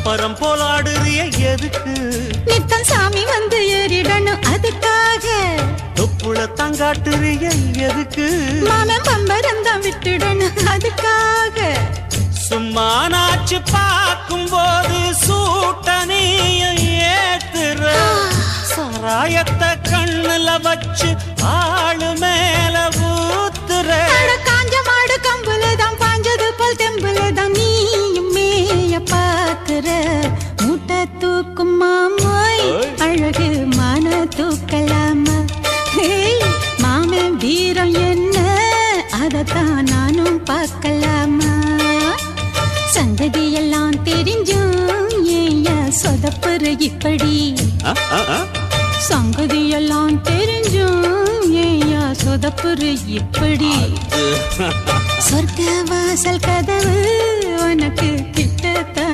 பம்பரம் போலாடுறிய எதுக்கு? நித்தம் சாமி வந்து ஏறிடணும் அதுக்காக. தொப்புள தங்காட்டுறிய எதுக்கு? மாமன் பம்பரம் தான் விட்டுடணும் அதுக்காக. சும்மா நாச்சு பார்க்கும் போது சூட்டனையும் ஏத்துற, சாராயத்தை கண்ணுல வச்சு ஆளு மேல ஊத்துற. காஞ்ச மாடு கம்புலதான் பாஞ்சது போல் தெம்புலதான் நீயும் மேய பாக்குற. மூட்டை தூக்கும் மாமாய் அழகு மான தூக்கலாமா? மாமன் வீரம் என்ன அதத்தான் நானும் பார்க்கலாமா? சங்கதியெல்லாம் தெரிஞ்சும் ஏயா சொதப்புற இப்படி? சங்கதியெல்லாம் தெரிஞ்சும் ஏயா சொதப்புற இப்படி? சொர்க்க வாசல் கதவு உனக்கு கிட்டத்தான்